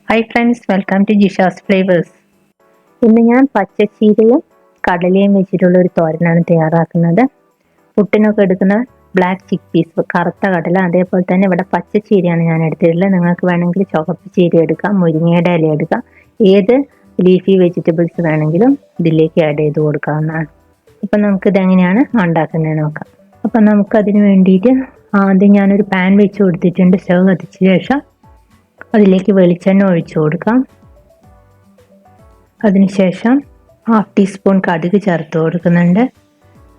Hi friends, welcome to Jisha's flavours. ഇന്ന് ഞാൻ പച്ചച്ചീരയും കടലയും വെച്ചിട്ടുള്ള ഒരു തോരനാണ് തയ്യാറാക്കുന്നത്. പുട്ടിനൊക്കെ എടുക്കുന്ന ബ്ലാക്ക് ചിക്ക് പീസ്, കറുത്ത കടല, അതേപോലെ തന്നെ ഇവിടെ പച്ചച്ചീരയാണ് ഞാൻ എടുത്തിട്ടുള്ളത്. നിങ്ങൾക്ക് വേണമെങ്കിൽ ചുവപ്പ് ചീര എടുക്കാം, മുരിങ്ങയുടെ ഇല എടുക്കാം, ഏത് ലീഫി വെജിറ്റബിൾസ് വേണമെങ്കിലും ഇതിലേക്ക് ആഡ് ചെയ്ത് കൊടുക്കാവുന്നതാണ്. അപ്പം നമുക്കിതെങ്ങനെയാണ് ഉണ്ടാക്കുന്നത് നോക്കാം. അപ്പം നമുക്കതിന് വേണ്ടിയിട്ട് ആദ്യം ഞാനൊരു പാൻ വെച്ച് കൊടുത്തിട്ടുണ്ട്. സ്റ്റവ് കത്തിച്ച ശേഷം അതിലേക്ക് വെളിച്ചെണ്ണ ഒഴിച്ചു കൊടുക്കാം. അതിനുശേഷം 1/2 ടീസ്പൂൺ കടുക് ചേർത്ത് കൊടുക്കുന്നുണ്ട്.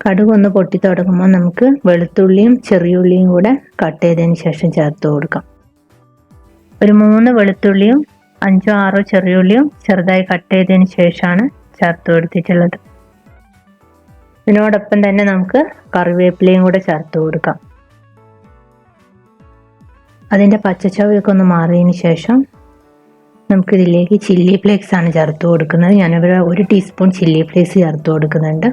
കടുക് ഒന്ന് പൊട്ടി തുടങ്ങുമ്പോൾ നമുക്ക് വെളുത്തുള്ളിയും ചെറിയുള്ളിയും കൂടെ കട്ട് ചെയ്തതിന് ശേഷം ചേർത്ത് കൊടുക്കാം. ഒരു 3 വെളുത്തുള്ളിയും 5 6 ചെറിയുള്ളിയും ചെറുതായി കട്ട് ചെയ്തതിന് ശേഷമാണ് ചേർത്ത് കൊടുത്തിട്ടുള്ളത്. ഇതിനോടൊപ്പം തന്നെ നമുക്ക് കറിവേപ്പിലയും കൂടെ ചേർത്ത് കൊടുക്കാം. അതിൻ്റെ പച്ചച്ചവയൊക്കെ ഒന്ന് മാറിയതിന് ശേഷം നമുക്കിതിലേക്ക് ചില്ലി ഫ്ലേക്സ് ആണ് ചേർത്ത് കൊടുക്കുന്നത്. ഞാനിവിടെ 1 ടീസ്പൂൺ ചില്ലി ഫ്ലേക്സ് ചേർത്ത് കൊടുക്കുന്നുണ്ട്.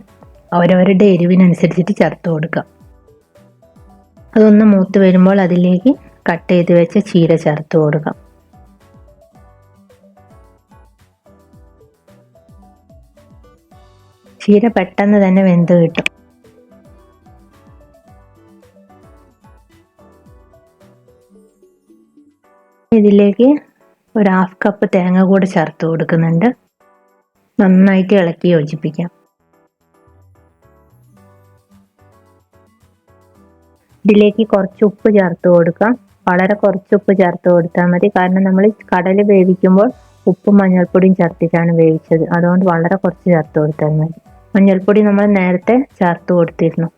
അവരവരുടെ എരിവിനനുസരിച്ചിട്ട് ചേർത്ത് കൊടുക്കുക. അതൊന്ന് മൂത്ത് വരുമ്പോൾ അതിലേക്ക് കട്ട് ചെയ്ത് വെച്ച ചീര ചേർത്ത് കൊടുക്കാം. ചീര പെട്ടെന്ന് തന്നെ വെന്ത് കിട്ടും. ഇതിലേക്ക് ഒരു 1/2 കപ്പ് തേങ്ങ കൂടെ ചേർത്ത് കൊടുക്കുന്നുണ്ട്. നന്നായിട്ട് ഇളക്കി യോജിപ്പിക്കാം. ഇതിലേക്ക് കുറച്ച് ഉപ്പ് ചേർത്ത് കൊടുക്കാം. വളരെ കുറച്ച് ഉപ്പ് ചേർത്ത് കൊടുത്താൽ മതി. കാരണം നമ്മൾ കടല വേവിക്കുമ്പോൾ ഉപ്പും മഞ്ഞൾപ്പൊടിയും ചേർത്തിട്ടാണ് വേവിച്ചത്. അതുകൊണ്ട് വളരെ കുറച്ച് ചേർത്ത് കൊടുത്താൽ മതി. മഞ്ഞൾപ്പൊടി നമ്മൾ നേരത്തെ ചേർത്ത് കൊടുത്തിരുന്നു.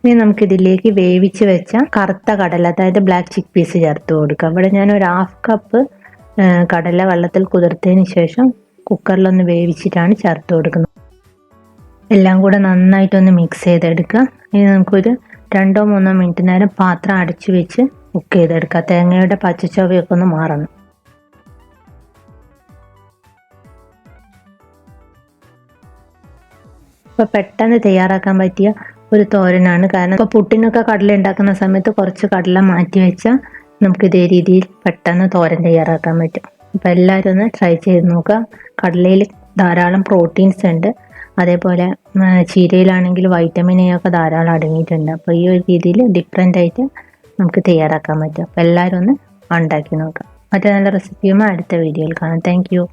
ഇനി നമുക്കിതിലേക്ക് വേവിച്ച് വെച്ച കറുത്ത കടല, അതായത് ബ്ലാക്ക് ചിക്ക് പീസ് ചേർത്ത് കൊടുക്കാം. ഇവിടെ ഞാൻ ഒരു 1/2 കപ്പ് കടല വെള്ളത്തിൽ കുതിർത്തതിന് ശേഷം കുക്കറിലൊന്ന് വേവിച്ചിട്ടാണ് ചേർത്ത് കൊടുക്കുന്നത്. എല്ലാം കൂടെ നന്നായിട്ടൊന്ന് മിക്സ് ചെയ്തെടുക്കുക. ഇനി നമുക്കൊരു 2 3 മിനിറ്റ് നേരം പാത്രം അടച്ചു വെച്ച് കുക്ക് ചെയ്തെടുക്കുക. തേങ്ങയുടെ പച്ചച്ചൊവയൊക്കെ ഒന്ന് മാറണം. ഇപ്പോൾ പെട്ടെന്ന് തയ്യാറാക്കാൻ പറ്റിയ ഒരു തോരനാണ്. കാരണം ഇപ്പോൾ പുട്ടിനൊക്കെ കടല ഉണ്ടാക്കുന്ന സമയത്ത് കുറച്ച് കടല മാറ്റി വെച്ചാൽ നമുക്ക് ഇതേ രീതിയിൽ പെട്ടെന്ന് തോരൻ തയ്യാറാക്കാൻ പറ്റും. അപ്പോൾ എല്ലാവരും ഒന്ന് ട്രൈ ചെയ്ത് നോക്കുക. കടലയിൽ ധാരാളം പ്രോട്ടീൻസ് ഉണ്ട്. അതേപോലെ ചീരയിലാണെങ്കിൽ വൈറ്റമിൻ എ ഒക്കെ ധാരാളം അടങ്ങിയിട്ടുണ്ട്. അപ്പോൾ ഈ ഒരു രീതിയിൽ ഡിഫറെൻ്റ് ആയിട്ട് നമുക്ക് തയ്യാറാക്കാൻ പറ്റും. അപ്പോൾ എല്ലാവരും ഒന്ന് ഉണ്ടാക്കി നോക്കാം. മറ്റേ നല്ല റെസിപ്പിയുമായി അടുത്ത വീഡിയോയിൽ കാണാം. Thank you.